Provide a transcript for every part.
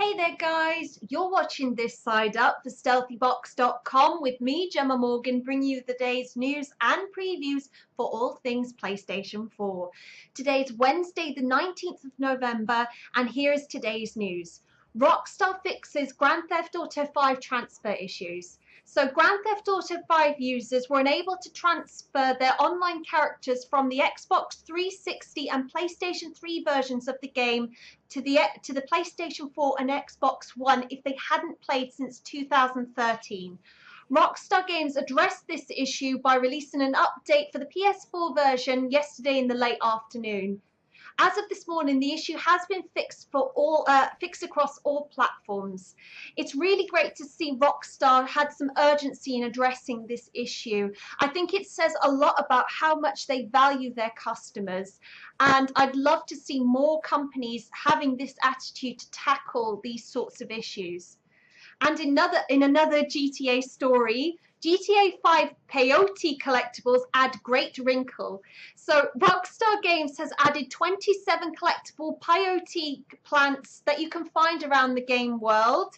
Hey there guys, you're watching This Side Up for StealthyBox.com with me, Gemma Morgan, bringing you the day's news and previews for all things PlayStation 4. Today's Wednesday the 19th of November and here is today's news. Rockstar fixes Grand Theft Auto 5 transfer issues. So Grand Theft Auto 5 users were unable to transfer their online characters from the Xbox 360 and PlayStation 3 versions of the game to the PlayStation 4 and Xbox One if they hadn't played since 2013. Rockstar Games addressed this issue by releasing an update for the PS4 version yesterday in the late afternoon. As of this morning, the issue has been fixed across all platforms. It's really great to see Rockstar had some urgency in addressing this issue. I think it says a lot about how much they value their customers, and I'd love to see more companies having this attitude to tackle these sorts of issues. And in another GTA story, GTA 5 peyote collectibles add great wrinkle. So Rockstar Games has added 27 collectible peyote plants that you can find around the game world.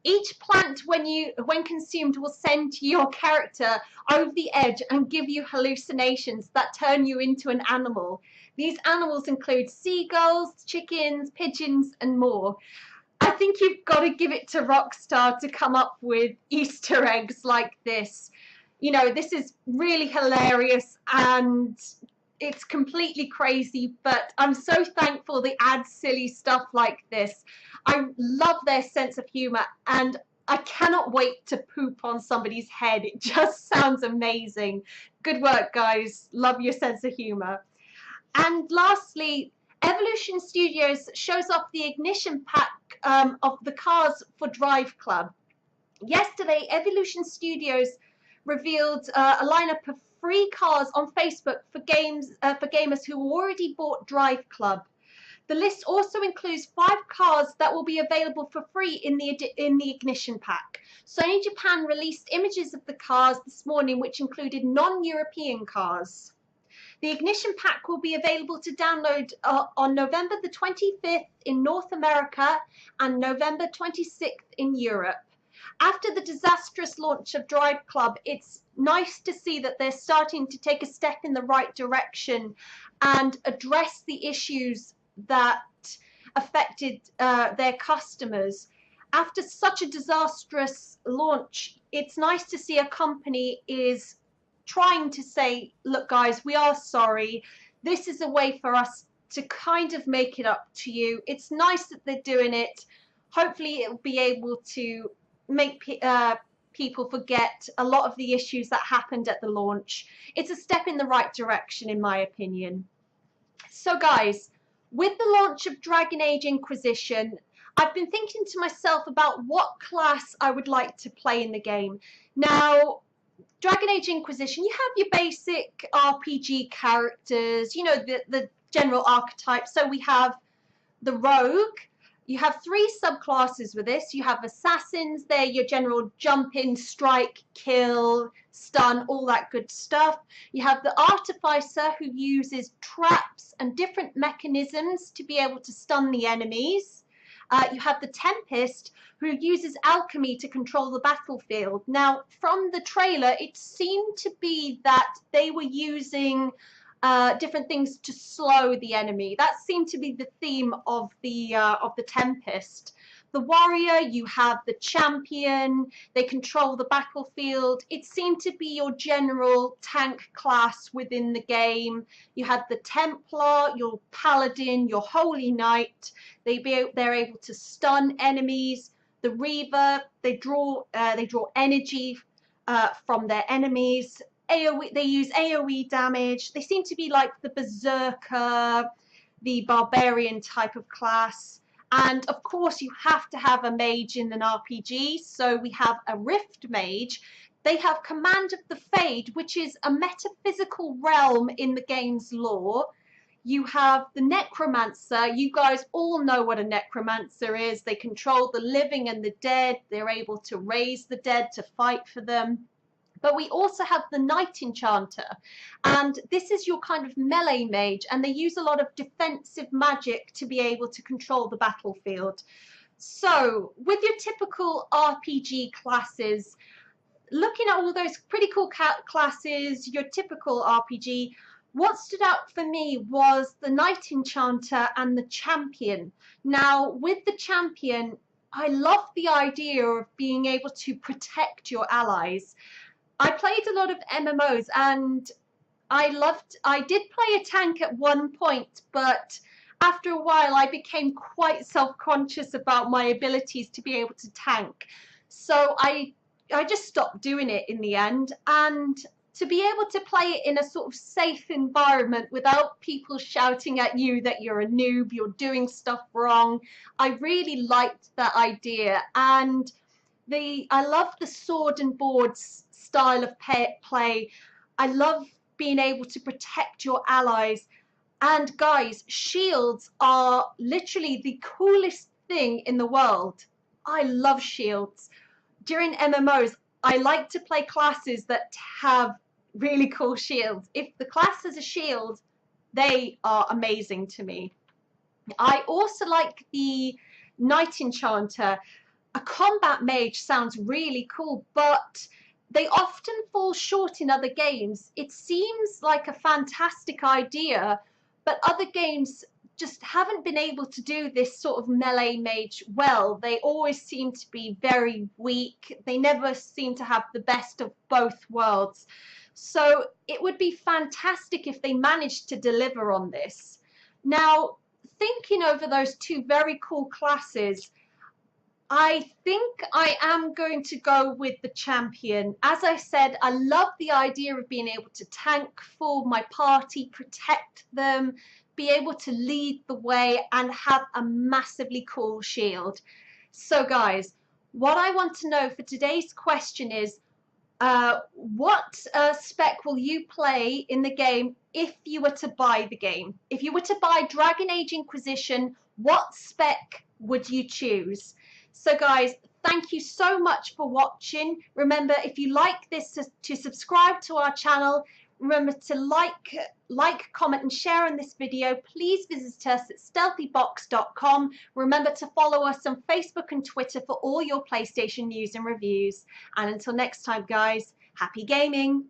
Each plant, when consumed, will send your character over the edge and give you hallucinations that turn you into an animal. These animals include seagulls, chickens, pigeons, and more. I think you've got to give it to Rockstar to come up with Easter eggs like this. You know, this is really hilarious and it's completely crazy, but I'm so thankful they add silly stuff like this. I love their sense of humor and I cannot wait to poop on somebody's head. It just sounds amazing. Good work, guys. Love your sense of humor. And lastly, Evolution Studios shows off the ignition pack of the cars for Drive Club. Yesterday, Evolution Studios revealed a lineup of free cars on Facebook for gamers who already bought Drive Club. The list also includes 5 cars that will be available for free in the ignition pack. Sony Japan released images of the cars this morning, which included non-European cars. The Ignition Pack will be available to download on November the 25th in North America and November 26th in Europe. After the disastrous launch of Drive Club, it's nice to see that they're starting to take a step in the right direction and address the issues that affected their customers. After such a disastrous launch, it's nice to see a company is trying to say, look guys, we are sorry. This is a way for us to kind of make it up to you. It's nice that they're doing it. Hopefully it will be able to make people forget a lot of the issues that happened at the launch. It's a step in the right direction in my opinion. So guys, with the launch of Dragon Age Inquisition, I've been thinking to myself about what class I would like to play in the game. Now, Dragon Age Inquisition, you have your basic RPG characters, you know, the general archetype. So we have the rogue. You have 3 subclasses with this. You have assassins, they're your general jump in, strike, kill, stun, all that good stuff. You have the artificer who uses traps and different mechanisms to be able to stun the enemies. You have the Tempest, who uses alchemy to control the battlefield. Now, from the trailer, it seemed to be that they were using different things to slow the enemy. That seemed to be the theme of the Tempest. The warrior, you have the champion, they control the battlefield. It seemed to be your general tank class within the game. You had the Templar, your paladin, your holy knight. They're able to stun enemies. The Reaver, they draw energy from their enemies. AoE, they use AoE damage. They seem to be like the Berserker, the Barbarian type of class. And of course you have to have a mage in an RPG, so we have a Rift Mage. They have command of the Fade, which is a metaphysical realm in the game's lore. You have the Necromancer. You guys all know what a Necromancer is. They control the living and the dead. They're able to raise the dead to fight for them. But we also have the Night Enchanter, and this is your kind of melee mage, and they use a lot of defensive magic to be able to control the battlefield. So, with your typical RPG classes, looking at all those pretty cool classes, your typical RPG, what stood out for me was the Knight Enchanter and the Champion. Now, with the Champion, I love the idea of being able to protect your allies. I played a lot of MMOs and I did play a tank at one point, but after a while I became quite self-conscious about my abilities to be able to tank. So I just stopped doing it in the end, and to be able to play it in a sort of safe environment without people shouting at you that you're a noob, you're doing stuff wrong, I really liked that idea. And I love the sword and boards style of play. I love being able to protect your allies. And guys, shields are literally the coolest thing in the world. I love shields. During MMOs, I like to play classes that have really cool shields. If the class has a shield, they are amazing to me. I also like the Knight Enchanter. A combat mage sounds really cool, but they often fall short in other games. It seems like a fantastic idea, but other games just haven't been able to do this sort of melee mage well. They always seem to be very weak. They never seem to have the best of both worlds. So it would be fantastic if they managed to deliver on this. Now, thinking over those two very cool classes, I think I am going to go with the Champion. As I said, I love the idea of being able to tank for my party, protect them, be able to lead the way, and have a massively cool shield. So guys, what I want to know for today's question is, what spec will you play in the game if you were to buy the game? If you were to buy Dragon Age Inquisition, what spec would you choose? So guys, thank you so much for watching. Remember, if you like this, to subscribe to our channel. Remember to like, comment and share on this video. Please visit us at stealthybox.com. Remember to follow us on Facebook and Twitter for all your PlayStation news and reviews. And until next time guys, happy gaming!